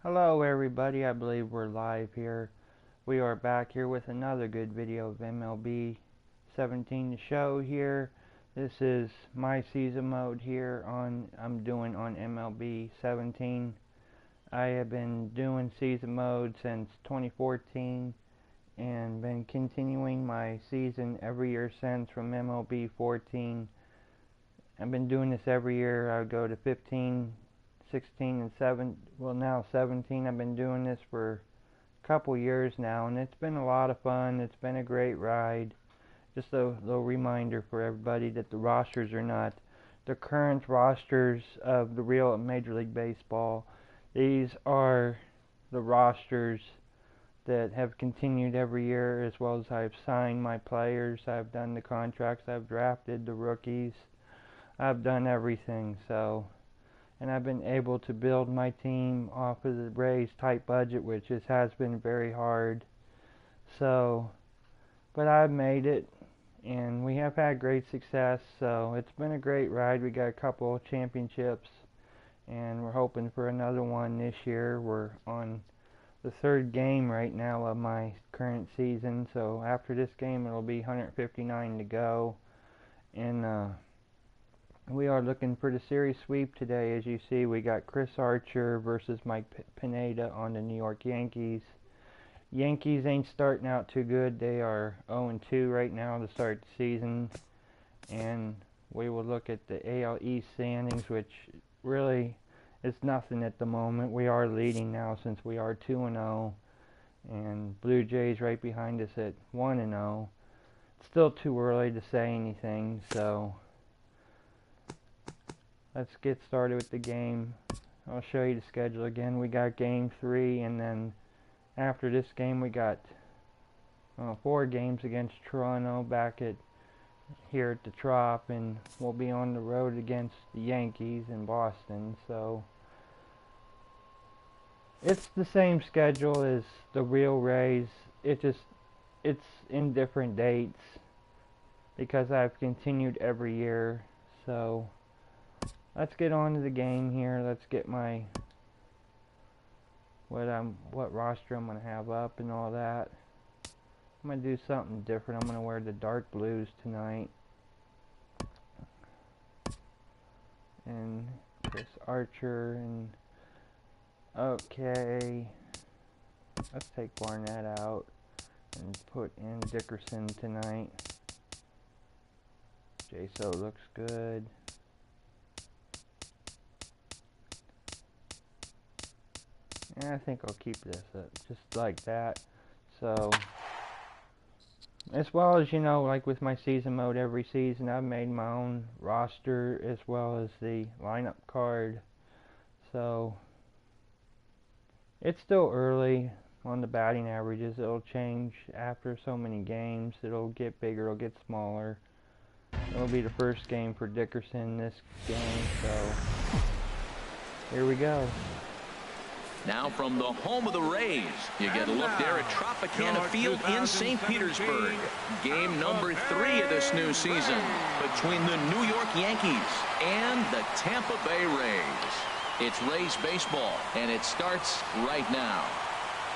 Hello everybody, I believe we're live here. We are back here with another good video of MLB 17 to show here. This is my season mode here I'm doing on MLB 17. I have been doing season mode since 2014 and been continuing my season every year since from MLB 14. I've been doing this every year. I would go to 15, 16, and 17. I've been doing this for a couple years now, and it's been a lot of fun. It's been a great ride. Just a little reminder for everybody that the rosters are not the current rosters of the real Major League Baseball. These are the rosters that have continued every year, as well as I've signed my players, I've done the contracts, I've drafted the rookies, I've done everything. And I've been able to build my team off of the Rays tight budget, which has been very hard. But I've made it, and we have had great success. So it's been a great ride. We got a couple of championships, and we're hoping for another one this year. We're on the third game right now of my current season. So after this game, it'll be 159 to go, and we are looking for the series sweep today. As you see, we got Chris Archer versus Mike Pineda on the New York Yankees. Yankees ain't starting out too good. They are 0-2 right now to start the season. And we will look at the AL East standings, which really is nothing at the moment. We are leading now since we are 2-0. And Blue Jays right behind us at 1-0. It's still too early to say anything, so let's get started with the game. I'll show you the schedule again. We got game 3, and then after this game we got 4 games against Toronto back here at the Trop, and we'll be on the road against the Yankees in Boston. So it's the same schedule as the real Rays. It's in different dates because I've continued every year. So let's get on to the game here. Let's get my what roster I'm gonna have up and all that. I'm gonna do something different. I'm gonna wear the dark blues tonight. And Chris Archer, and okay, let's take Barnett out and put in Dickerson tonight. J-So looks good. And I think I'll keep this just like that. So, as well as, like with my season mode every season, I've made my own roster as well as the lineup card. So, it's still early on the batting averages. It'll change after so many games. It'll get bigger, it'll get smaller. It'll be the first game for Dickerson this game. So, here we go. Now from the home of the Rays, you get a look there at Tropicana Field in St. Petersburg. Game number 3 of this new season between the New York Yankees and the Tampa Bay Rays. It's Rays baseball, and it starts right now.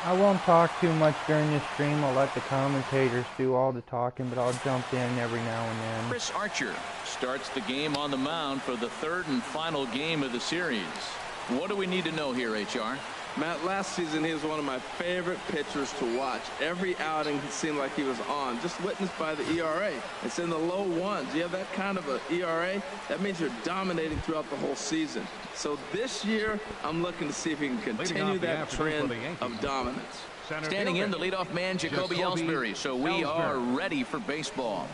I won't talk too much during this stream. I'll let the commentators do all the talking, but I'll jump in every now and then. Chris Archer starts the game on the mound for the third and final game of the series. What do we need to know here, HR? Matt, last season he was one of my favorite pitchers to watch. Every outing it seemed like he was on, just witnessed by the ERA. It's in the low ones. You have that kind of an ERA, that means you're dominating throughout the whole season. So this year, I'm looking to see if he can continue that trend of dominance. Standing in, the leadoff man, Jacoby Ellsbury. So we are ready for baseball.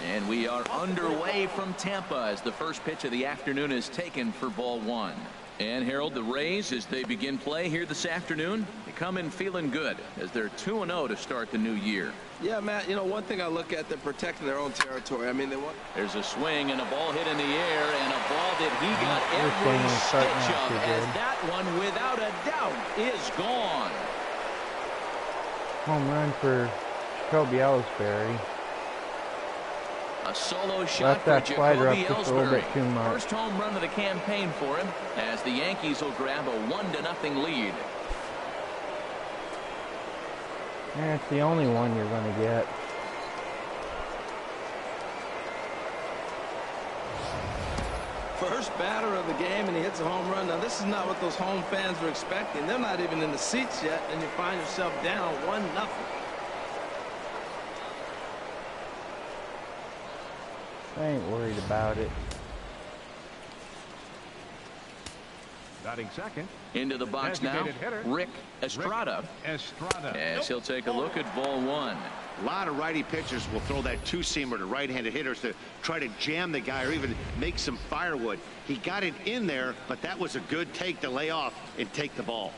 And we are underway from Tampa as the first pitch of the afternoon is taken for ball 1. And Harold, the Rays, as they begin play here this afternoon, they come in feeling good as they're 2-0 to start the new year. Yeah, Matt, one thing I look at, they're protecting their own territory. I mean, there's a swing and a ball hit in the air, and a ball that he got every stitch of, as that one, without a doubt, is gone. Home run for Jacoby Ellsbury. A solo shot Left for that slider up Jacoby just a little bit Ellsbury. too much. First home run of the campaign for him, as the Yankees will grab a 1-0 lead. And it's the only one you're going to get. First batter of the game, and he hits a home run. Now, this is not what those home fans were expecting. They're not even in the seats yet, and you find yourself down 1-0. I ain't worried about it. Batting second. Into the box now, Rick Estrada. As he'll take a look at ball one. A lot of righty pitchers will throw that two-seamer to right-handed hitters to try to jam the guy or even make some firewood. He got it in there, but that was a good take to lay off and take the ball.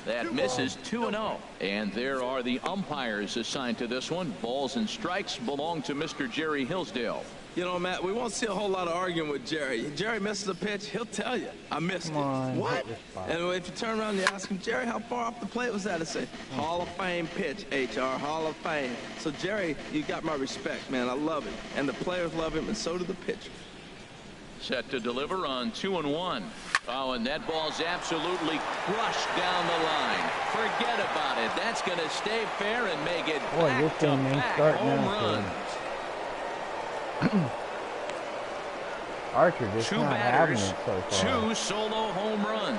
That misses 2-0. And there are the umpires assigned to this one. Balls and strikes belong to Mr. Jerry Hillsdale. You know, Matt, we won't see a whole lot of arguing with Jerry. Jerry misses a pitch, he'll tell you, I missed it. What? And if you turn around and you ask him, Jerry, how far off the plate was that? He'll say, Hall of Fame pitch, HR, Hall of Fame. So, Jerry, you got my respect, man. I love it. And the players love him, and so do the pitchers. Set to deliver on 2-1. Oh, and that ball's absolutely crushed down the line. Forget about it. That's going to stay fair and make it back-to-back home runs. Archer just two not batters, having it so far. two solo home runs.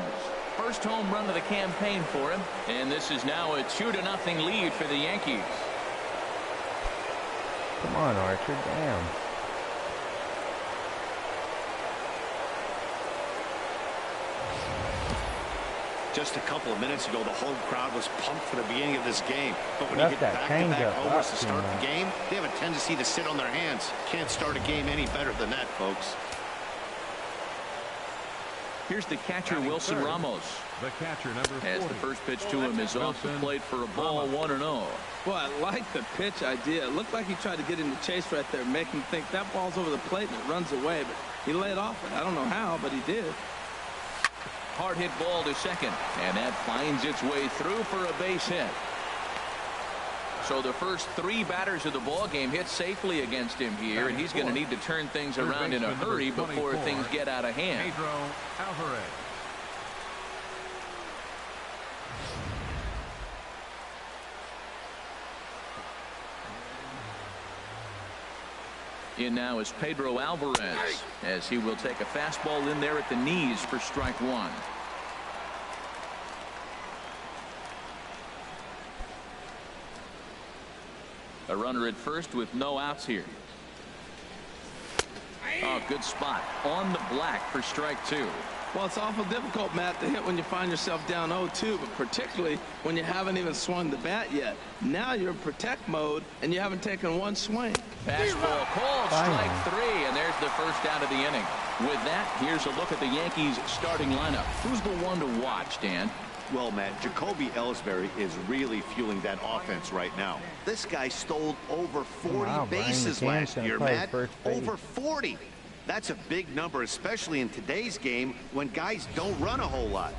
First home run of the campaign for him, and this is now a 2-0 lead for the Yankees. Come on, Archer, damn. Just a couple of minutes ago, the home crowd was pumped for the beginning of this game. But when you get that back-to-back changeup homers to up start too the game, they have a tendency to sit on their hands. Can't start a game any better than that, folks. Here's the catcher, Wilson Ramos. The catcher, number 40. As the first pitch to him is off the plate for a ball, 1-0. Well, I like the pitch idea. It looked like he tried to get in the chase right there, make him think that ball's over the plate and it runs away. But he laid off it. I don't know how, but he did. Hard hit ball to second, and that finds its way through for a base hit. So the first three batters of the ball game hit safely against him here, and he's going to need to turn things around in a hurry before things get out of hand. Pedro Alvarez. In now is Pedro Alvarez, as he will take a fastball in there at the knees for strike one. A runner at first with no outs here. Oh, good spot on the black for strike two. Well, it's awful difficult, Matt, to hit when you find yourself down 0-2, but particularly when you haven't even swung the bat yet. Now you're in protect mode, and you haven't taken one swing. Fastball called, strike three, and there's the first out of the inning. With that, here's a look at the Yankees starting lineup. Who's the one to watch, Dan? Well, Matt, Jacoby Ellsbury is really fueling that offense right now. This guy stole over 40 bases last year, Matt. Over 40. That's a big number, especially in today's game when guys don't run a whole lot.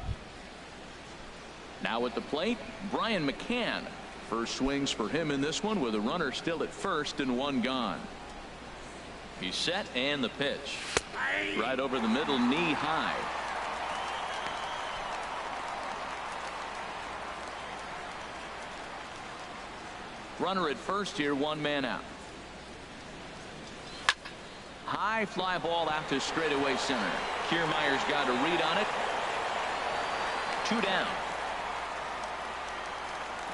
Now at the plate, Brian McCann. First swings for him in this one with a runner still at first and one gone. He's set and the pitch. Right over the middle, knee high. Runner at first here, one man out. High fly ball out to straightaway center. Kiermaier's got a read on it. Two down.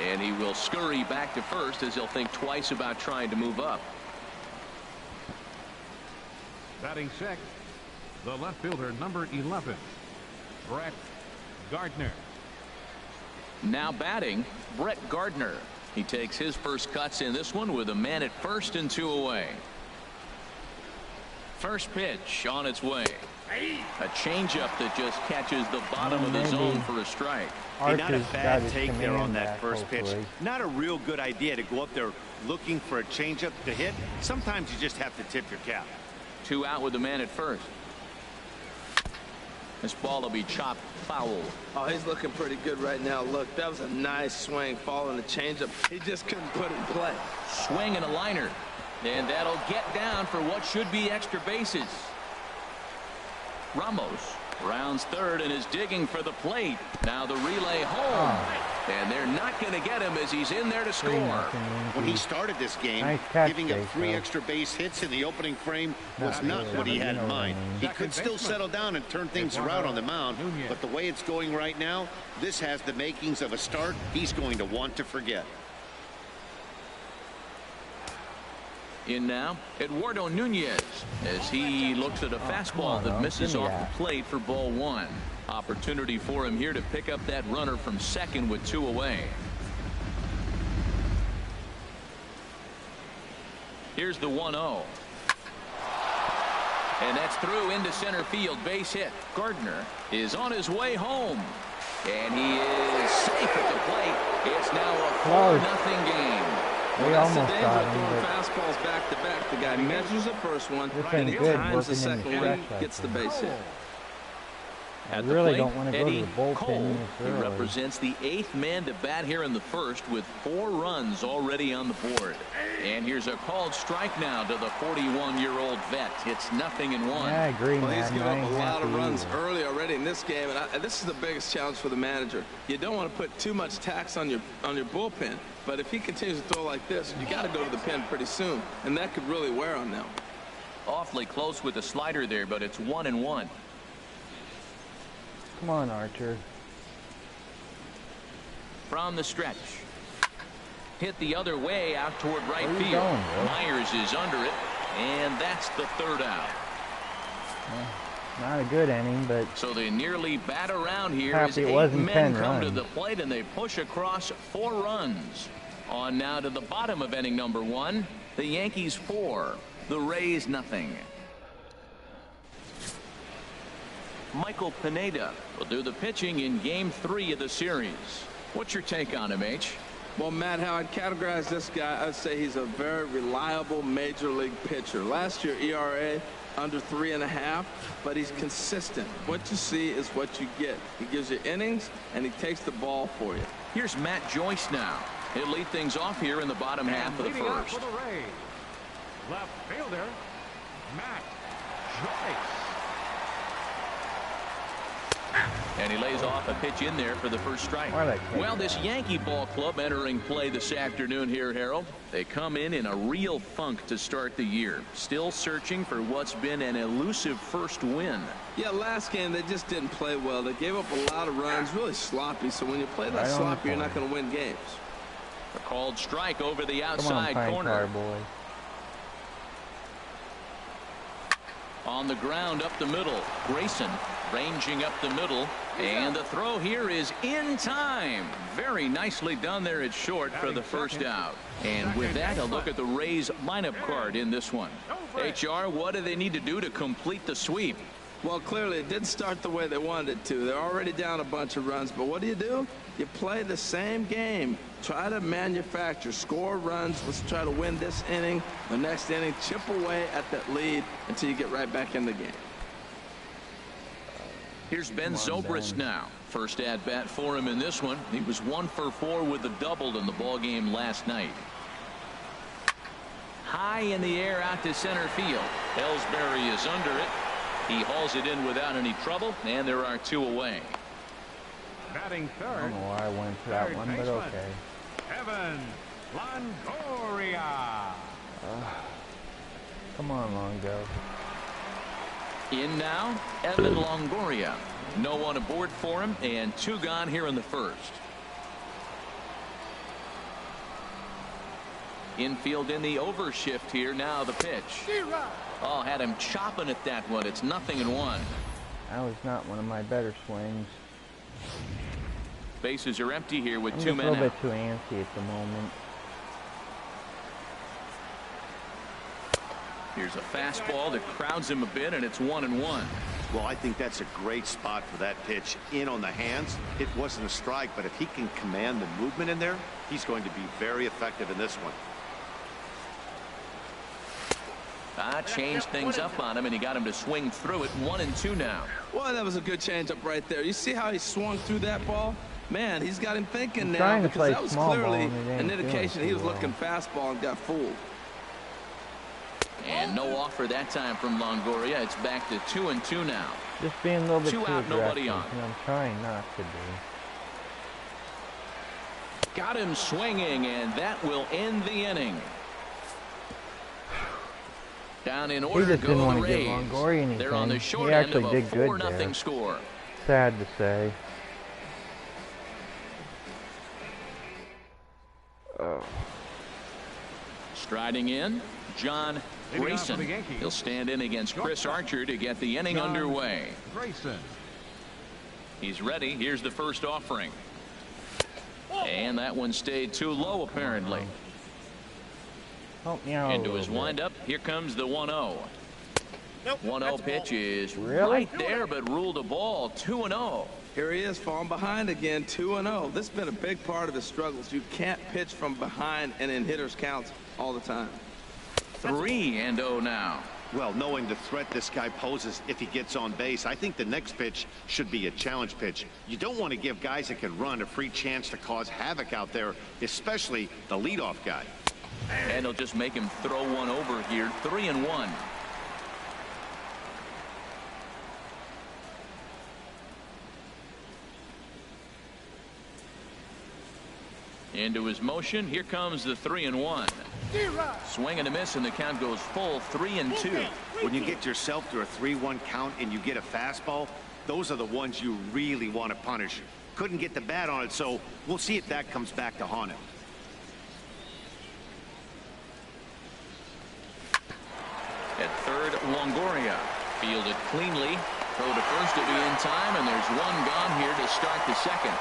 And he will scurry back to first as he'll think twice about trying to move up. Batting sixth, the left fielder, number 11, Brett Gardner. Now batting, Brett Gardner. He takes his first cuts in this one with a man at first and two away. First pitch on its way. A changeup that just catches the bottom of the zone for a strike. Hey, not a bad take there on that first pitch. Not a real good idea to go up there looking for a changeup to hit. Sometimes you just have to tip your cap. Two out with the man at first. This ball will be chopped foul. Oh, he's looking pretty good right now. Look, that was a nice swing, following the changeup. He just couldn't put it in play. Swing and a liner. And that'll get down for what should be extra bases. Ramos rounds third and is digging for the plate. Now the relay home. And they're not going to get him as he's in there to score. When he started this game, giving up 3 extra base hits in the opening frame was not what he had in mind. He could still settle down and turn things around on the mound, but the way it's going right now, this has the makings of a start he's going to want to forget. In now, Eduardo Nunez, as he looks at a fastball that misses off the plate for ball 1. Opportunity for him here to pick up that runner from second with 2 away. Here's the 1-0. And that's through into center field. Base hit. Gardner is on his way home. And he is safe at the plate. It's now a 4-0 game. We almost got him. Throwing fastballs back to back. The guy measures the first one, and times the second one, gets the base hit. I really don't want to go to the bullpen Cole, this he early. represents the 8th man to bat here in the first with 4 runs already on the board. And here's a called strike now to the 41-year-old vet. It's 0-1. Yeah, I agree, Well, man. he's given up a lot of runs early already in this game, and this is the biggest challenge for the manager. You don't want to put too much tax on your bullpen, but if he continues to throw like this, you got to go to the pen pretty soon, and that could really wear on them. Awfully close with the slider there, but it's 1-1. Come on, Archer. From the stretch. Hit the other way out toward right field. Going, Myers is under it, and that's the 3rd out. Not a good inning, but so they nearly bat around here as it 8 wasn't men 10 come to runs. the plate, and they push across 4 runs. On now to the bottom of inning number 1. The Yankees 4, the Rays 0. Michael Pineda will do the pitching in game 3 of the series. What's your take on him, H? Well, Matt, how I'd categorize this guy, I'd say he's a very reliable major league pitcher. Last year, ERA under 3.5, but he's consistent. What you see is what you get. He gives you innings, and he takes the ball for you. Here's Matt Joyce now. He'll lead things off here in the bottom half of the first. For the Rays, left fielder, Matt Joyce. And he lays off a pitch in there for the first strike. Well, this Yankee ball club entering play this afternoon here, Harold. They come in a real funk to start the year. Still searching for what's been an elusive first win. Yeah, last game they just didn't play well. They gave up a lot of runs, really sloppy. So when you play that sloppy, you're not going to win games. A called strike over the outside corner. On the ground up the middle. Grayson ranging up the middle. And the throw here is in time. Very nicely done there at short for the first out. And with that, a look at the Rays lineup card in this one. HR, what do they need to do to complete the sweep? Well, clearly it didn't start the way they wanted it to. They're already down a bunch of runs. But what do? You play the same game. Try to manufacture, score runs. Let's try to win this inning. The next inning, chip away at that lead until you get right back in the game. Here's Ben Zobrist now. First at bat for him in this one. He was 1 for 4 with a double in the ball game last night. High in the air out to center field. Ellsbury is under it. He hauls it in without any trouble, and there are 2 away. Batting third. I don't know why I went for that one, but okay. Evan Longoria. Come on, Longo. In now, Evan Longoria. No one aboard for him, and 2 gone here in the first. Infield in the overshift here. Now the pitch. Oh, had him chopping at that one. It's 0-1. That was not one of my better swings. Bases are empty here with I'm 2 men a little out. bit too antsy at the moment. Here's a fastball that crowds him a bit, and it's 1-1. Well, I think that's a great spot for that pitch. In on the hands. It wasn't a strike, but if he can command the movement in there, he's going to be very effective in this one. Changed things up on him, and he got him to swing through it. 1-2 now. Well, that was a good changeup right there. You see how he swung through that ball? Man, he's got him thinking now, because that was clearly an indication he was looking fastball and got fooled. And no offer that time from Longoria. It's back to 2-2 now. Just being a little bit Two too out, nobody on. And I'm trying not to be. Got him swinging, and that will end the inning. Down in order He just go didn't want the to give Rays. Longoria anything. They're on the short He end actually of a did good 4-0 there. score. Sad to say. Oh. Striding in, John Grayson. He'll stand in against Chris Archer to get the inning underway. Grayson. He's ready. Here's the first offering. And that one stayed too low, apparently. Help me out. Into his windup. Here comes the 1-0. 1-0 pitch is Really? right there, but ruled a ball. 2-0. Here he is, falling behind again, 2-0. This has been a big part of his struggles. You can't pitch from behind and in hitters' counts all the time. 3-0 now. Well, knowing the threat this guy poses if he gets on base, I think the next pitch should be a challenge pitch. You don't want to give guys that can run a free chance to cause havoc out there, especially the leadoff guy. And he'll just make him throw one over here. 3-1. Into his motion. Here comes the 3-1. Swing and a miss, and the count goes full. 3-2. When you get yourself to a 3-1 count and you get a fastball, those are the ones you really want to punish. Couldn't get the bat on it, so we'll see if that comes back to haunt him. At third, Longoria. Fielded cleanly. Throw to first to be in time, and there's one gone here to start the second.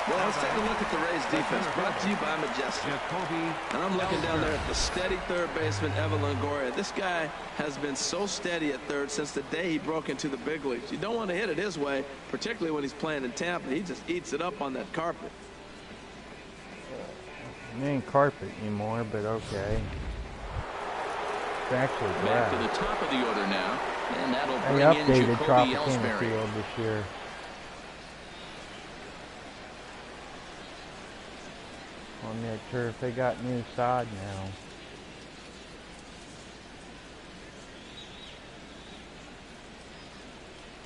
Well, let's take a look at the Rays defense, brought to you by Majestic. And I'm looking down there at the steady third baseman, Evan Longoria. This guy has been so steady at third since the day he broke into the big leagues. You don't want to hit it his way, particularly when he's playing in Tampa. He just eats it up on that carpet. It ain't carpet anymore, but okay. It's actually Back grass. to the top of the order now, and that'll They bring in updated Jacoby Tropicana Ellsbury. Field this year. On that turf, they got new sod now.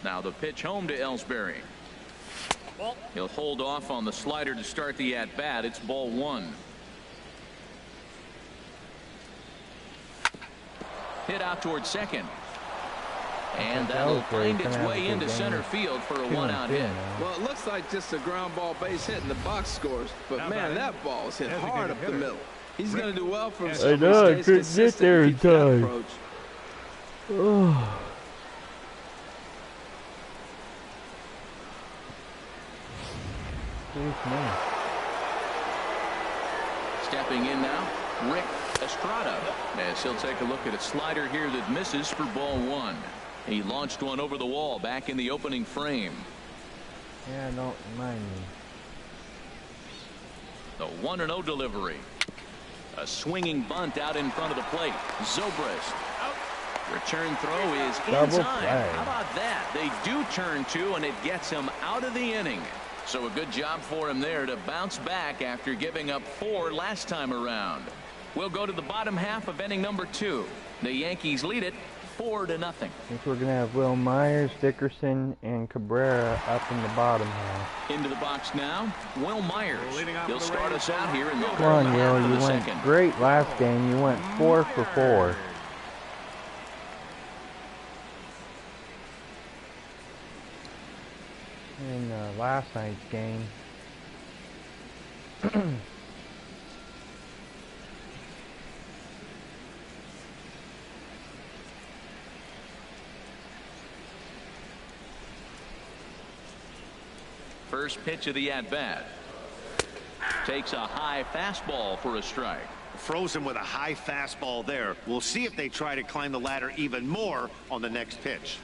Now the pitch home to Ellsbury. He'll hold off on the slider to start the at-bat. It's ball one. Hit out towards second. And that'll find its way into center field for a one-out hit. Well, it looks like just a ground ball base hit and the box scores. But, man, that ball was hit hard up the middle. He's going to do well for himself. I know, I He stays couldn't get consistent there and in keeps that time. approach. Oh. Stepping in now, Rick Estrada, as he'll take a look at a slider here that misses for ball one. He launched one over the wall back in the opening frame. Yeah, don't remind me. The 1-0 delivery. A swinging bunt out in front of the plate. Zobrist. Return throw is in Double time. play. How about that? They do turn two, and it gets him out of the inning. So a good job for him there to bounce back after giving up 4 last time around. We'll go to the bottom half of inning number 2. The Yankees lead it 4-0. I think we're going to have Will Myers, Dickerson, and Cabrera up in the bottom half. Into the box now, Will Myers. He'll start us out here in the Come on, bottom Will. half of You the went second. great last game. You went 4 for 4. In last night's game. First pitch of the at-bat. Takes a high fastball for a strike. Frozen with a high fastball there. We'll see if they try to climb the ladder even more on the next pitch.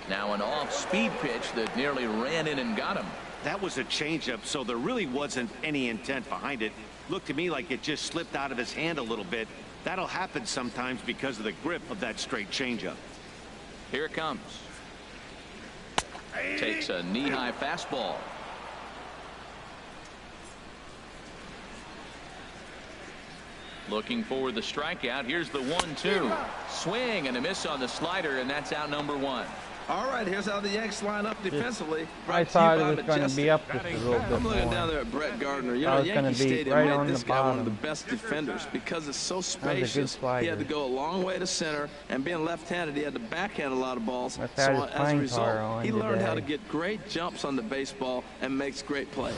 Now an off-speed pitch that nearly ran in and got him. That was a changeup, so there really wasn't any intent behind it. Looked to me like it just slipped out of his hand a little bit. That'll happen sometimes because of the grip of that straight changeup. Here it comes. Takes a knee-high fastball. Looking for the strikeout. Here's the 1-2. Swing and a miss on the slider, and that's out number 1. All right, here's how the Yanks line up defensively. I thought it was going to be up just a little bit I'm looking more. down there at Brett Gardner. You know, Yankee Stadium made this guy one of the best defenders because it's so spacious. He had to go a long way to center, and being left-handed, he had to backhand a lot of balls. So as a result, he learned how to get great jumps on the baseball and makes great plays.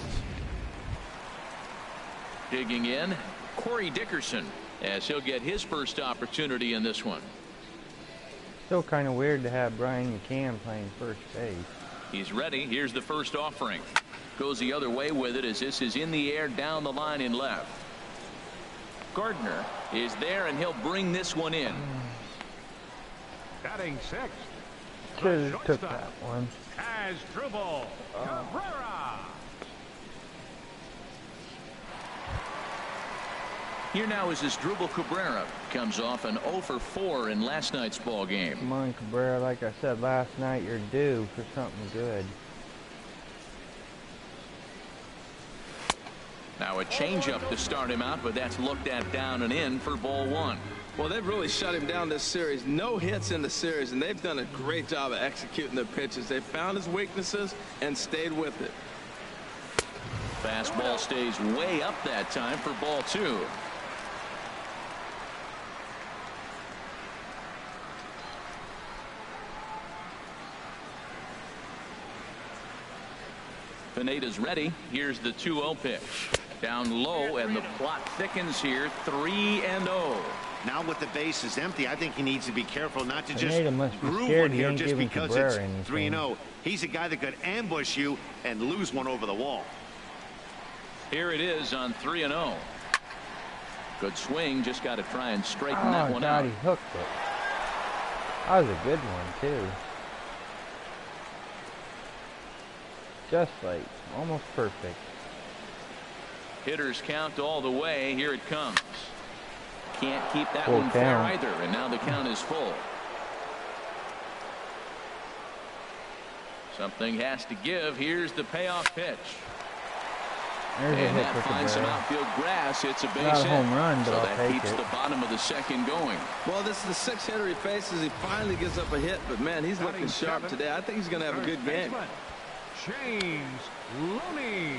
Digging in, Corey Dickerson, as he'll get his first opportunity in this one. Still kind of weird to have Brian McCann playing first base. He's ready. Here's the first offering. Goes the other way with it as this is in the air down the line in left. Gardner is there, and he'll bring this one in. Batting 6. Should have took that one. Asdrubal Cabrera. Here now is Asdrubal Cabrera. Comes off an 0 for 4 in last night's ball game. Come on, Cabrera. Like I said last night, you're due for something good. Now a changeup to start him out, but that's looked at down and in for ball 1. Well, they've really shut him down this series. No hits in the series, and they've done a great job of executing their pitches. They found his weaknesses and stayed with it. Fastball stays way up that time for ball 2. Pineda's ready. Here's the 2-0 pitch. Down low, and the plot thickens here. 3-0. Now with the bases empty, I think he needs to be careful not to just groove one here just because it's 3-0. He's a guy that could ambush you and lose one over the wall. Here it is on 3-0. Good swing. Just got to try and straighten that one out. He hooked it. That was a good one, too. Just like almost perfect. Hitters count all the way. Here it comes. Can't keep that one fair either, and now the count is full. Something has to give. Here's the payoff pitch. And that finds some outfield grass. It's a base hit. Not a home run, but so I'll that take keeps it. the bottom of the second going. Well, this is the 6th hitter he faces. He finally gives up a hit, but man, he's looking sharp today. I think he's going to have a good game. James Looney.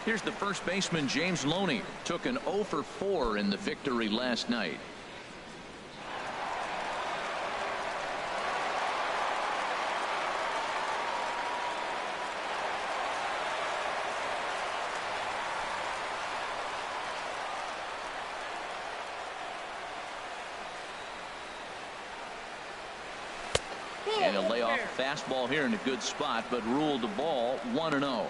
Here's the first baseman, James Looney. Took an 0 for 4 in the victory last night. And a layoff fastball here in a good spot, but ruled the ball 1-0.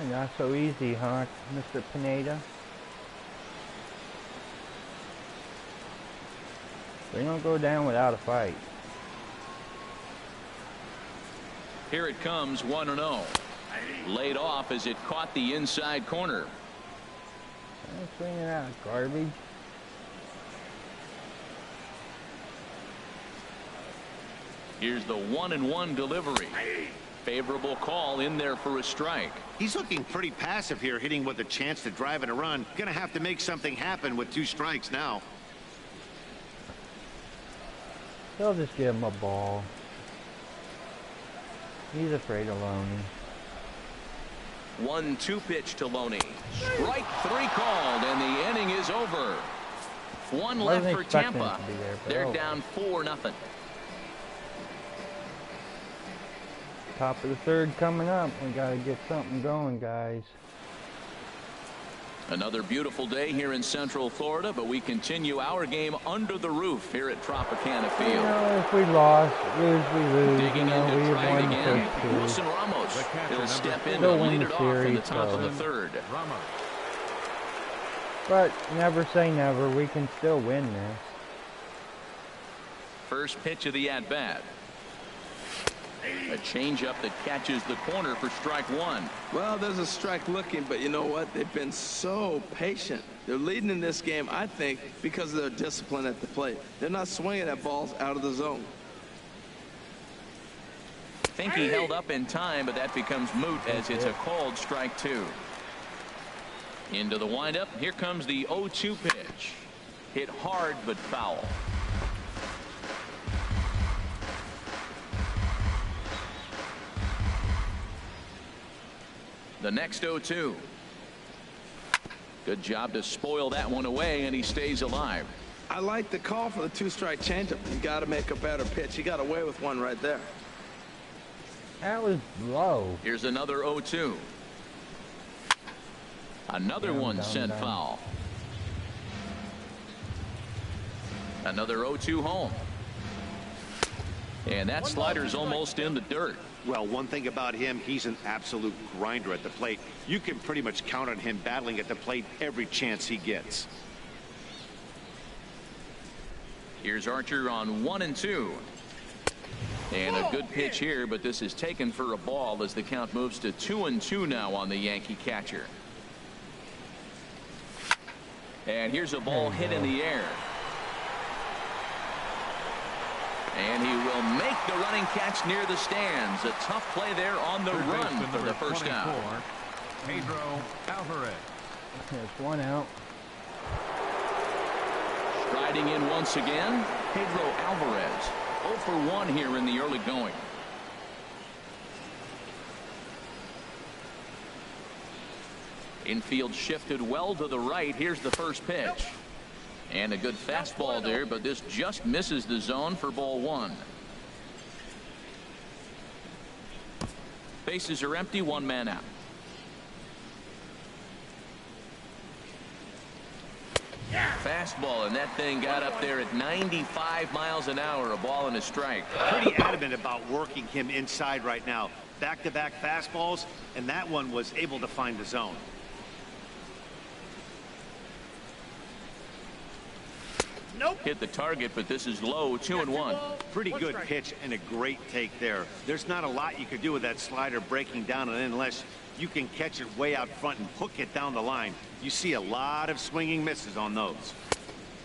Not so easy, huh, Mr. Pineda? We don't go down without a fight. Here it comes, 1-0. Laid off as it caught the inside corner. Swing it out, garbage. Here's the 1-1 delivery. Favorable call in there for a strike. He's looking pretty passive here, hitting with a chance to drive in a run. Gonna have to make something happen with 2 strikes now. They'll just give him a ball. He's afraid of Loney. 1-2 pitch to Loney. Strike 3 called, and the inning is over. 1 left for Tampa. They're down 4-0. Top of the 3rd coming up. We got to get something going, guys. Another beautiful day here in Central Florida, but we continue our game under the roof here at Tropicana Field. You know, if we lose, we lose. Digging you know, in to try it won again. the Wilson Ramos. He'll step in They'll and win lead the it off series, in the top of the so. 3rd. Ramos. But never say never. We can still win this. First pitch of the at-bat. A changeup that catches the corner for strike one. Well, there's a strike looking, but you know what? They've been so patient. They're leading in this game, I think, because of their discipline at the plate. They're not swinging at balls out of the zone. I think he held up in time, but that becomes moot as it's a called strike two. Into the windup. Here comes the 0-2 pitch. Hit hard but foul. The next 0-2. Good job to spoil that one away, and he stays alive. I like the call for the two-strike changeup. You got to make a better pitch. He got away with one right there. That was low. Here's another 0-2. Another one sent foul. Another 0-2 home. And that slider's almost in the dirt. Well, one thing about him, he's an absolute grinder at the plate. You can pretty much count on him battling at the plate every chance he gets. Here's Archer on 1-2. And a good pitch here, but this is taken for a ball as the count moves to 2-2 now on the Yankee catcher. And here's a ball hit in the air. And he will make the running catch near the stands. A tough play there on the run for the first down. Pedro Alvarez. There's one out. Striding in once again, Pedro Alvarez. 0 for 1 here in the early going. Infield shifted well to the right. Here's the first pitch. And a good fastball there, but this just misses the zone for ball one. Bases are empty, one man out. Fastball, and that thing got up there at 95 miles an hour, a ball and a strike. Pretty adamant about working him inside right now. Back-to-back fastballs, and that one was able to find the zone. Nope. Hit the target, but this is low. 2-1. Pretty good pitch and a great take there. There's not a lot you could do with that slider breaking down, and unless you can catch it way out front and hook it down the line. You see a lot of swinging misses on those.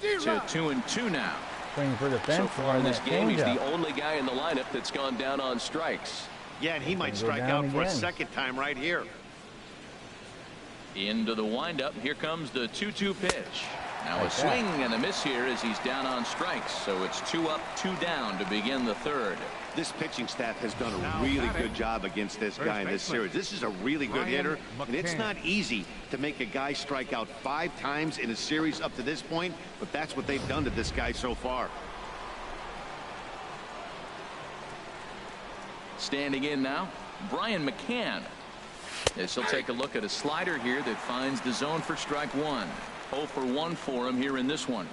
To 2-2 now. Swing for the fence. So far in this game, he's the only guy in the lineup that's gone down on strikes. Yeah, and he might strike out for a second time right here. Into the windup. Here comes the 2-2 pitch. Now a swing and a miss here as he's down on strikes. So it's 2 up, 2 down to begin the third. This pitching staff has done a really good job against this guy in this series. This is a really good hitter, and it's not easy to make a guy strike out 5 times in a series up to this point, but that's what they've done to this guy so far. Standing in now, Brian McCann. As he'll take a look at a slider here that finds the zone for strike one. 0 for 1 for him here in this one.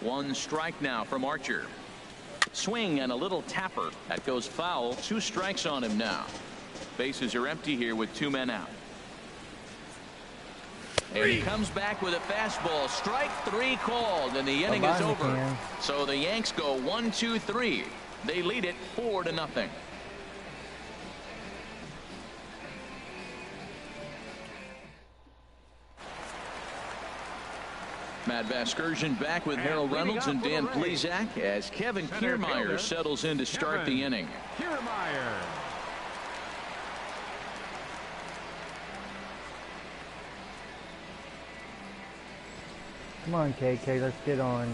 One strike now from Archer. Swing and a little tapper. That goes foul. 2 strikes on him now. Bases are empty here with 2 men out. And he comes back with a fastball. Strike 3 called, and the inning is over. So the Yanks go 1-2-3. They lead it 4-0. Matt Vasgersian back with Harold Reynolds and Dan Plesac as Kevin Kiermaier settles in to start the inning. Kiermaier. Come on, KK, let's get on.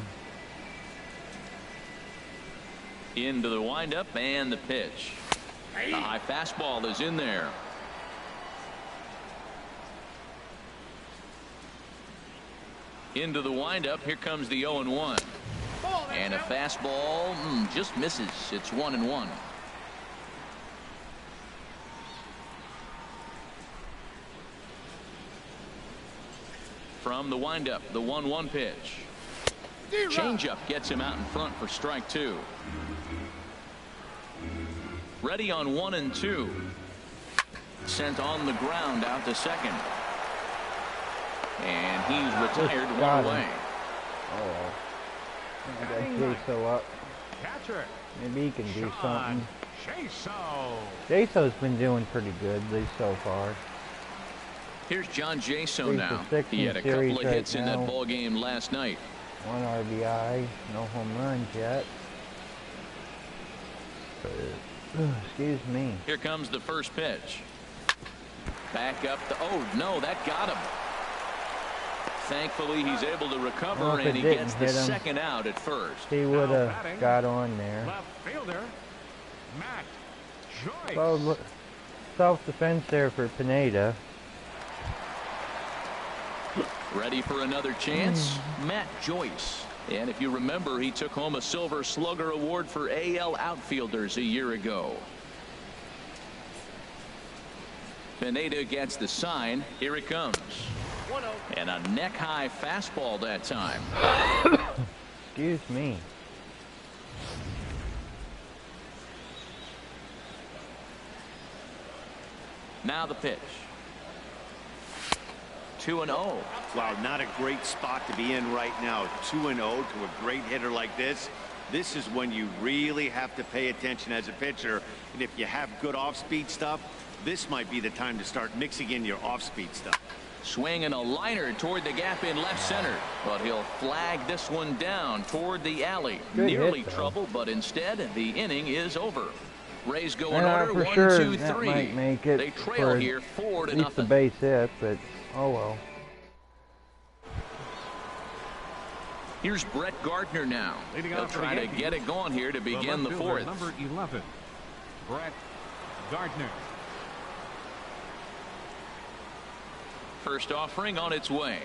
Into the windup and the pitch. The high fastball is in there. Into the windup. Here comes the 0-1. And a fastball just misses. It's 1-1. From the windup, the 1-1 pitch. Changeup gets him out in front for strike 2. Ready on 1-2. sent on the ground out to second. And he's retired Got one away. Oh, I got Jaso up. Catcher. Maybe he can do something. Jaso. Jaso's been doing pretty good, at least so far. Here's John Jaso now. 6 He had a couple of hits in that now. ball game last night. 1 RBI, no home runs yet. Excuse me. Here comes the first pitch. Back up the, oh no, that got him. Thankfully he's able to recover, Well, and he gets the second out at first. He would have got on there. Left fielder, Matt Joyce. Well, self-defense there for Pineda. Ready for another chance? Matt Joyce. And if you remember, he took home a Silver Slugger Award for AL outfielders a year ago. Pineda gets the sign. Here it comes. And a neck-high fastball that time. Excuse me. Now the pitch. 2-0. Wow, not a great spot to be in right now. 2-0 to a great hitter like this. This is when you really have to pay attention as a pitcher. And if you have good off-speed stuff, this might be the time to start mixing in your off-speed stuff. Swinging a liner toward the gap in left center, but he'll flag this one down toward the alley. Good Nearly hit, trouble, but instead the inning is over. Rays go in Yeah, order, for 1, sure, 2, that 3. might make it They trail for here 4-0. At least the base hit, but oh well. Here's Brett Gardner now. Leading They'll off for try the to Yankees, get it going here to begin the left fielder, fourth. Number 11, Brett Gardner. First offering on its way.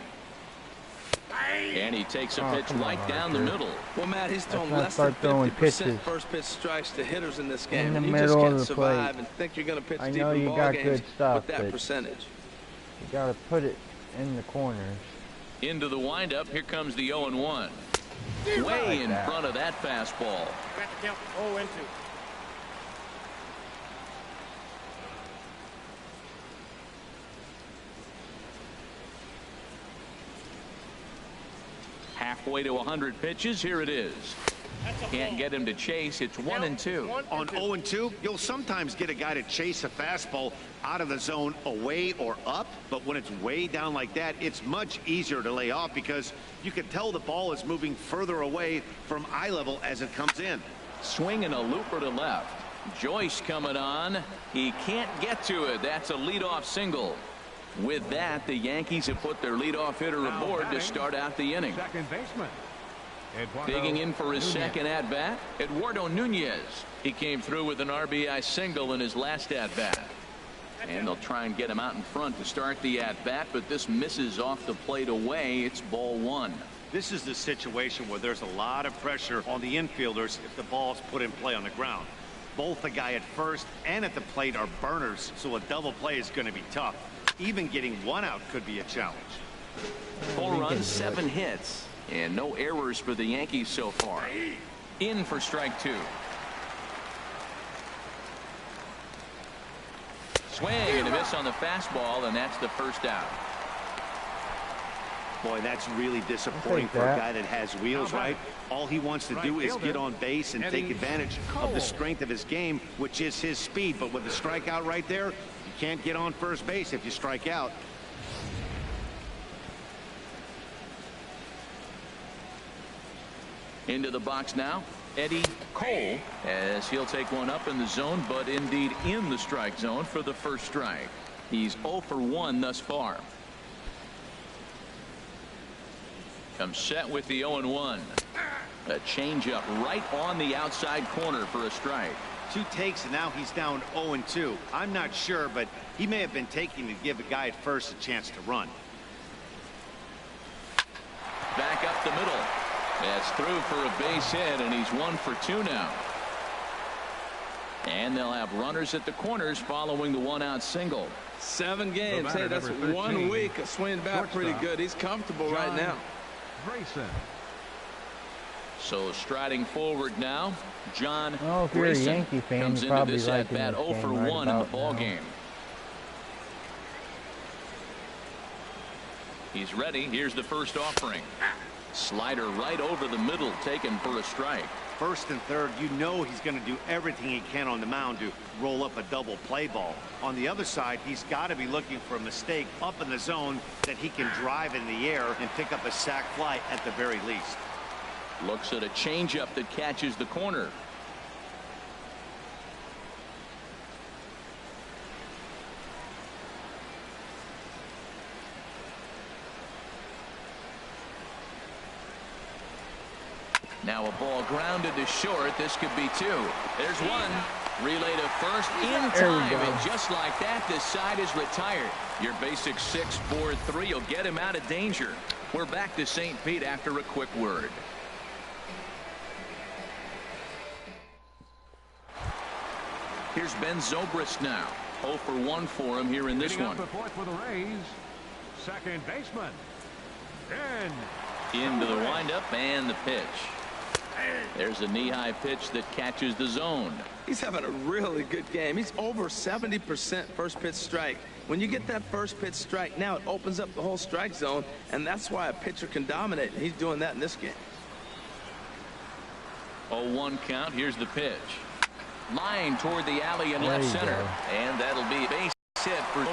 And he takes a pitch come right on, down the Arthur. middle. Well, Matt, he's thrown not less than start throwing 50% pitches first pitch strikes to hitters in this game. in the And you just middle of can't the survive plate. and think you're going to pitch I deep know in you ball got games good stuff, with that but percentage. you gotta put it in the corners. Into the windup. Here comes the 0-1. Way in front of that fastball. Got the count 0-2. Halfway to 100 pitches. Here it is. Can't get him to chase. It's 1-2. On 0-2, you'll sometimes get a guy to chase a fastball out of the zone away or up, but when it's way down like that, it's much easier to lay off because you can tell the ball is moving further away from eye level as it comes in. Swinging a looper to left. Joyce coming on. He can't get to it. That's a leadoff single. With that, the Yankees have put their leadoff hitter aboard to start out the inning. Second baseman. Digging in for his second at-bat, Eduardo Nunez. He came through with an RBI single in his last at-bat. And they'll try and get him out in front to start the at-bat, but this misses off the plate away. It's ball one. This is the situation where there's a lot of pressure on the infielders if the ball's put in play on the ground. Both the guy at first and at the plate are burners, so a double play is going to be tough. Even getting one out could be a challenge. 4 runs, 7 hits, and no errors for the Yankees so far. In for strike 2. Swing and a miss on the fastball, and that's the first out. Boy, that's really disappointing for a guy that has wheels, right? All he wants to do is get on base and take advantage of the strength of his game, which is his speed. But with the strikeout right there, you can't get on first base if you strike out. Into the box now, Eddie Cole, as he'll take one up in the zone, but indeed in the strike zone for the first strike. He's 0 for 1 thus far. Comes set with the 0-1. A changeup right on the outside corner for a strike. 2 takes, and now he's down 0-2. I'm not sure, but he may have been taking to give a guy at first a chance to run. Back up the middle. That's through for a base hit, and he's 1 for 2 now. And they'll have runners at the corners following the 1-out single. 7 games. Hey, that's 1 week of swinging back pretty good. He's comfortable right now. Grayson. So striding forward now, John Well, if you're a Grayson Yankee fan, comes you into probably this liking at bat this 0 for game right 1 in the about ball now. game. He's ready. Here's the first offering. Slider right over the middle, taken for a strike. First and third, you know he's going to do everything he can on the mound to roll up a double play ball. On the other side, he's got to be looking for a mistake up in the zone that he can drive in the air and pick up a sac fly at the very least. Looks at a changeup that catches the corner. Now a ball grounded to short. This could be two. There's one. Relay to first in time. And just like that, this side is retired. Your basic 6-4-3 will get him out of danger. We're back to St. Pete after a quick word. Here's Ben Zobrist now. 0 for 1 for him here in this one. The fourth for the Rays. Second baseman. Into the windup and the pitch. There's a knee-high pitch that catches the zone. He's having a really good game. He's over 70% first pitch strike. When you get that first pitch strike, now it opens up the whole strike zone, and that's why a pitcher can dominate. He's doing that in this game. 0-1 count. Here's the pitch. Line toward the alley in left center. And that'll be a base hit for